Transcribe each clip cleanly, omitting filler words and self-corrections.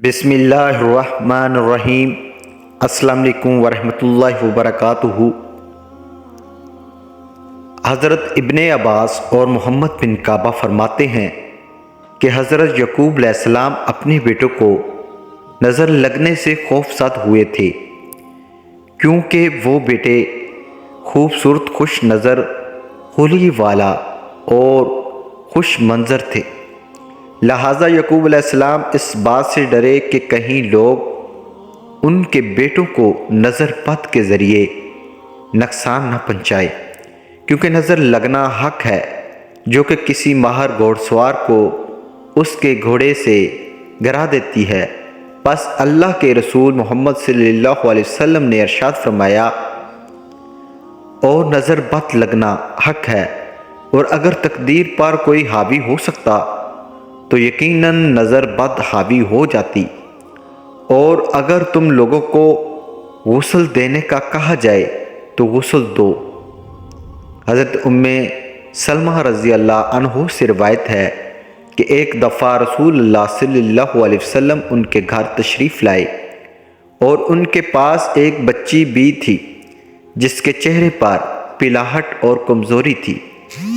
بسم اللہ الرحمن الرحیم۔ السلام علیکم ورحمۃ اللہ وبرکاتہ۔ حضرت ابن عباس اور محمد بن کعبہ فرماتے ہیں کہ حضرت یعقوب علیہ السلام اپنے بیٹوں کو نظر لگنے سے خوفزدہ ہوئے تھے، کیونکہ وہ بیٹے خوبصورت، خوش نظر، خلی والا اور خوش منظر تھے۔ لہٰذا یعقوب علیہ السلام اس بات سے ڈرے کہ کہیں لوگ ان کے بیٹوں کو نظر بد کے ذریعے نقصان نہ پہنچائے، کیونکہ نظر لگنا حق ہے جو کہ کسی ماہر گھوڑ سوار کو اس کے گھوڑے سے گرا دیتی ہے۔ پس اللہ کے رسول محمد صلی اللہ علیہ وسلم نے ارشاد فرمایا، اور نظر بد لگنا حق ہے، اور اگر تقدیر پر کوئی حاوی ہو سکتا تو یقیناً نظر بد حاوی ہو جاتی، اور اگر تم لوگوں کو غسل دینے کا کہا جائے تو غسل دو۔ حضرت ام سلمہ رضی اللہ عنہ سے روایت ہے کہ ایک دفعہ رسول اللہ صلی اللہ علیہ وسلم ان کے گھر تشریف لائے اور ان کے پاس ایک بچی بھی تھی جس کے چہرے پر پلاہٹ اور کمزوری تھی،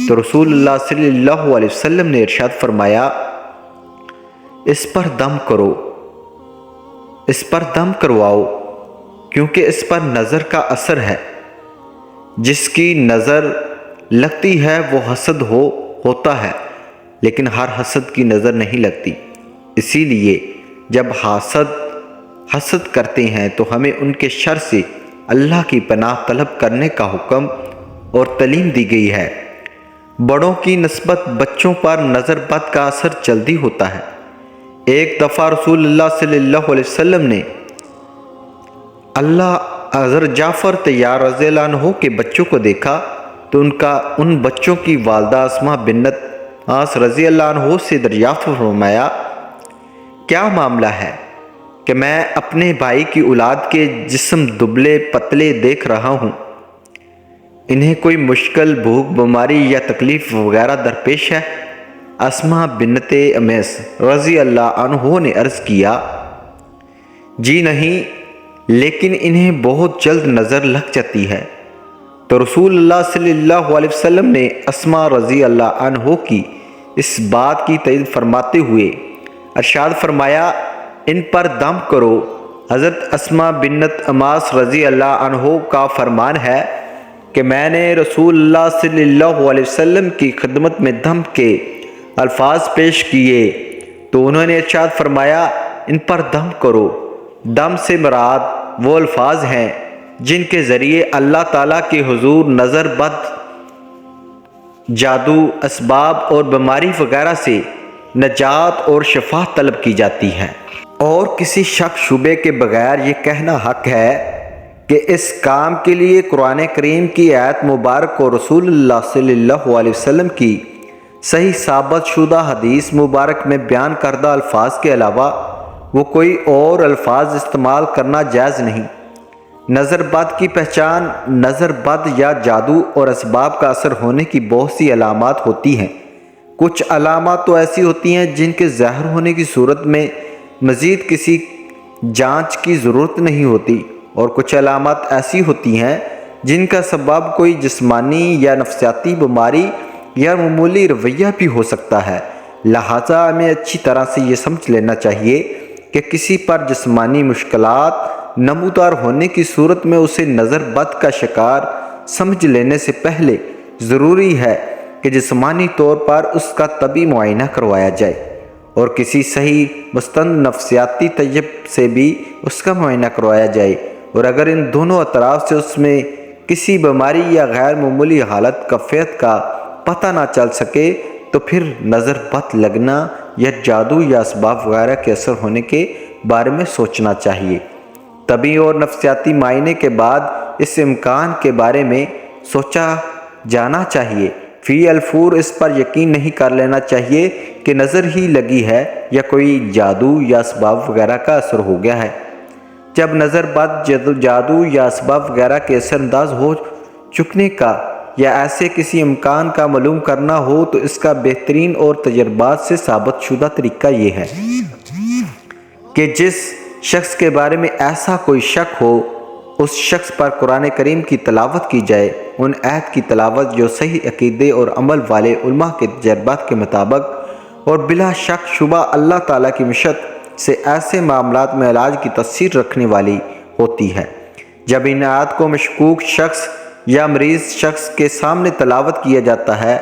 تو رسول اللہ صلی اللہ علیہ وسلم نے ارشاد فرمایا، اس پر دم کرو، اس پر دم کرواؤ، کیونکہ اس پر نظر کا اثر ہے۔ جس کی نظر لگتی ہے وہ حسد ہوتا ہے، لیکن ہر حسد کی نظر نہیں لگتی۔ اسی لیے جب حسد کرتے ہیں تو ہمیں ان کے شر سے اللہ کی پناہ طلب کرنے کا حکم اور تعلیم دی گئی ہے۔ بڑوں کی نسبت بچوں پر نظر بد کا اثر جلدی ہوتا ہے۔ ایک دفعہ رسول اللہ صلی اللہ علیہ وسلم نے حضرت جعفر طیار رضی اللہ عنہ کے بچوں کو دیکھا تو ان بچوں کی والدہ اسماء بنت عاص رضی اللہ عنہ سے دریافت فرمایا، کیا معاملہ ہے کہ میں اپنے بھائی کی اولاد کے جسم دبلے پتلے دیکھ رہا ہوں؟ انہیں کوئی مشکل، بھوک، بیماری یا تکلیف وغیرہ درپیش ہے؟ اسماء بنت امیس رضی اللہ عنہ نے عرض کیا، جی نہیں، لیکن انہیں بہت جلد نظر لگ جاتی ہے۔ تو رسول اللہ صلی اللہ علیہ وسلم نے اسماء رضی اللہ عنہ کی اس بات کی تائید فرماتے ہوئے ارشاد فرمایا، ان پر دم کرو۔ حضرت اسماء بنت اماس رضی اللہ عنہ کا فرمان ہے کہ میں نے رسول اللہ صلی اللہ علیہ وسلم کی خدمت میں دم کے الفاظ پیش کیے تو انہوں نے ارشاد فرمایا، ان پر دم کرو۔ دم سے مراد وہ الفاظ ہیں جن کے ذریعے اللہ تعالیٰ کے حضور نظر بد، جادو، اسباب اور بیماری وغیرہ سے نجات اور شفا طلب کی جاتی ہے۔ اور کسی شک شبے کے بغیر یہ کہنا حق ہے کہ اس کام کے لیے قرآن کریم کی آیت مبارک اور رسول اللہ صلی اللہ علیہ وسلم کی صحیح ثابت شدہ حدیث مبارک میں بیان کردہ الفاظ کے علاوہ وہ کوئی اور الفاظ استعمال کرنا جائز نہیں۔ نظر بد کی پہچان، نظر بد یا جادو اور اسباب کا اثر ہونے کی بہت سی علامات ہوتی ہیں۔ کچھ علامات تو ایسی ہوتی ہیں جن کے ظاہر ہونے کی صورت میں مزید کسی جانچ کی ضرورت نہیں ہوتی، اور کچھ علامات ایسی ہوتی ہیں جن کا سبب کوئی جسمانی یا نفسیاتی بیماری یا معمولی رویہ بھی ہو سکتا ہے۔ لہٰذا ہمیں اچھی طرح سے یہ سمجھ لینا چاہیے کہ کسی پر جسمانی مشکلات نمودار ہونے کی صورت میں اسے نظر بد کا شکار سمجھ لینے سے پہلے ضروری ہے کہ جسمانی طور پر اس کا طبی معائنہ کروایا جائے، اور کسی صحیح مستند نفسیاتی طبیب سے بھی اس کا معائنہ کروایا جائے، اور اگر ان دونوں اطراف سے اس میں کسی بیماری یا غیر معمولی حالت کیفیت کا پتہ نہ چل سکے تو پھر نظر بد لگنا یا جادو یا اسباب وغیرہ کے اثر ہونے کے بارے میں سوچنا چاہیے۔ طبی اور نفسیاتی معائنے کے بعد اس امکان کے بارے میں سوچا جانا چاہیے۔ فی الفور اس پر یقین نہیں کر لینا چاہیے کہ نظر ہی لگی ہے یا کوئی جادو یا اسباب وغیرہ کا اثر ہو گیا ہے۔ جب نظر بد، جادو یا اسباب وغیرہ کے اثر انداز ہو چکنے کا یا ایسے کسی امکان کا معلوم کرنا ہو تو اس کا بہترین اور تجربات سے ثابت شدہ طریقہ یہ ہے کہ جس شخص کے بارے میں ایسا کوئی شک ہو اس شخص پر قرآن کریم کی تلاوت کی جائے۔ ان آیات کی تلاوت جو صحیح عقیدے اور عمل والے علماء کے تجربات کے مطابق اور بلا شک شبہ اللہ تعالیٰ کی مشیت سے ایسے معاملات میں علاج کی تاثیر رکھنے والی ہوتی ہے۔ جب ان آیات کو مشکوک شخص یا مریض شخص کے سامنے تلاوت کیا جاتا ہے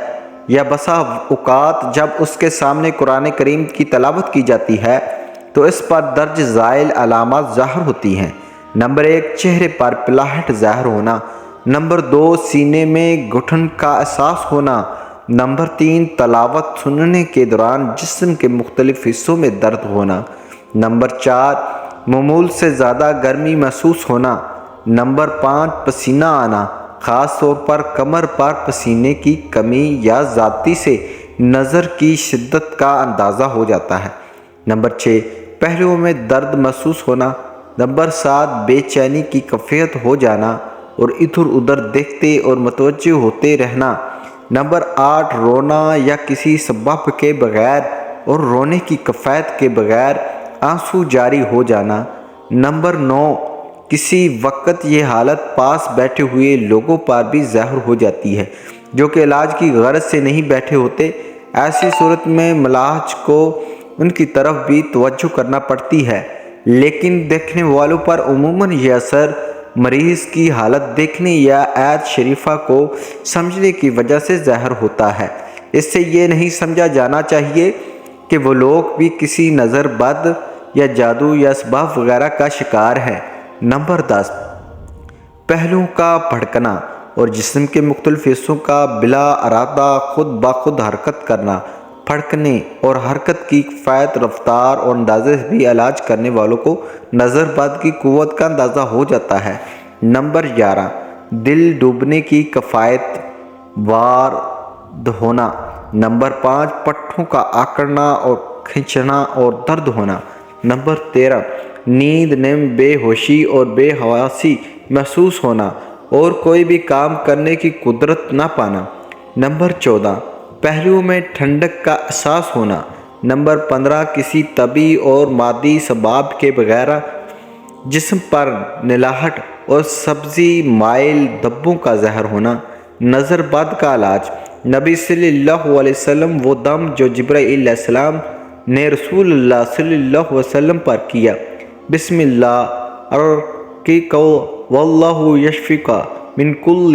یا بسا اوقات جب اس کے سامنے قرآن کریم کی تلاوت کی جاتی ہے تو اس پر درج ذیل علامات ظاہر ہوتی ہیں۔ نمبر 1، چہرے پر پلاہٹ ظاہر ہونا۔ نمبر 2، سینے میں گھٹن کا احساس ہونا۔ نمبر 3، تلاوت سننے کے دوران جسم کے مختلف حصوں میں درد ہونا۔ نمبر 4، معمول سے زیادہ گرمی محسوس ہونا۔ نمبر 5، پسینہ آنا، خاص طور پر کمر پر پسینے کی کمی یا زیادتی سے نظر کی شدت کا اندازہ ہو جاتا ہے۔ نمبر 6، پہلوؤں میں درد محسوس ہونا۔ نمبر 7، بے چینی کی کیفیت ہو جانا اور ادھر ادھر دیکھتے اور متوجہ ہوتے رہنا۔ نمبر 8، رونا یا کسی سبب کے بغیر اور رونے کی کفایت کے بغیر آنسو جاری ہو جانا۔ نمبر 9، کسی وقت یہ حالت پاس بیٹھے ہوئے لوگوں پر بھی ظاہر ہو جاتی ہے جو کہ علاج کی غرض سے نہیں بیٹھے ہوتے۔ ایسی صورت میں ملاج کو ان کی طرف بھی توجہ کرنا پڑتی ہے، لیکن دیکھنے والوں پر عموماً یہ اثر مریض کی حالت دیکھنے یا آیت شریفہ کو سمجھنے کی وجہ سے ظاہر ہوتا ہے۔ اس سے یہ نہیں سمجھا جانا چاہیے کہ وہ لوگ بھی کسی نظر بد یا جادو یا اسباب وغیرہ کا شکار ہیں۔ نمبر 10، پہلوؤں کا بھڑکنا اور جسم کے مختلف حصوں کا بلا ارادہ خود بخود حرکت کرنا۔ پھڑکنے اور حرکت کی کفایت رفتار اور اندازے سے بھی علاج کرنے والوں کو نظر بد کی قوت کا اندازہ ہو جاتا ہے۔ نمبر 11، دل ڈوبنے کی کفایت وارد ہونا۔ نمبر 5، پٹھوں کا آکڑنا اور کھنچنا اور درد ہونا۔ نمبر 13، نیند نم بے ہوشی اور بے حواسی محسوس ہونا اور کوئی بھی کام کرنے کی قدرت نہ پانا۔ نمبر 14، پہلوؤں میں ٹھنڈک کا احساس ہونا۔ نمبر 15، کسی طبعی اور مادی سبب کے بغیر جسم پر نلاہٹ اور سبزی مائل دھبوں کا ظاہر ہونا۔ نظر بد کا علاج۔ نبی صلی اللہ علیہ وسلم وہ دم جو جبرائیل علیہ السلام نے رسول اللہ صلی اللہ علیہ وسلم پر کیا، بسم اللہ ارقیک واللہ یشفیک من کل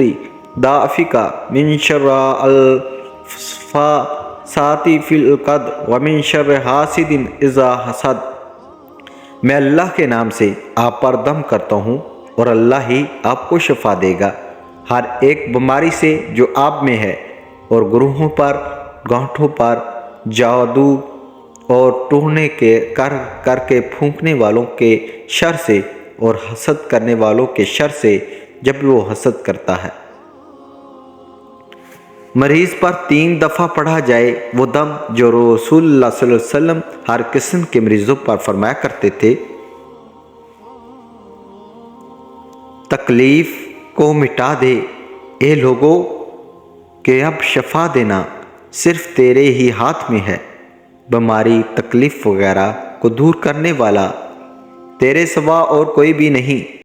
دافک من شر الفاسات فی العقد ومن شر حاسد اذا حسد۔ میں اللہ کے نام سے آپ پر دم کرتا ہوں اور اللہ ہی آپ کو شفا دے گا ہر ایک بیماری سے جو آپ میں ہے، اور گروہوں پر، گانٹھوں پر، جادو اور ٹونے کے کر کے پھونکنے والوں کے شر سے اور حسد کرنے والوں کے شر سے جب وہ حسد کرتا ہے۔ مریض پر 3 دفعہ پڑھا جائے وہ دم جو رسول اللہ صلی اللہ علیہ وسلم ہر قسم کے مریضوں پر فرمایا کرتے تھے۔ تکلیف کو مٹا دے اے لوگوں کہ اب شفا دینا صرف تیرے ہی ہاتھ میں ہے۔ بیماری، تکلیف وغیرہ کو دور کرنے والا تیرے سوا اور کوئی بھی نہیں۔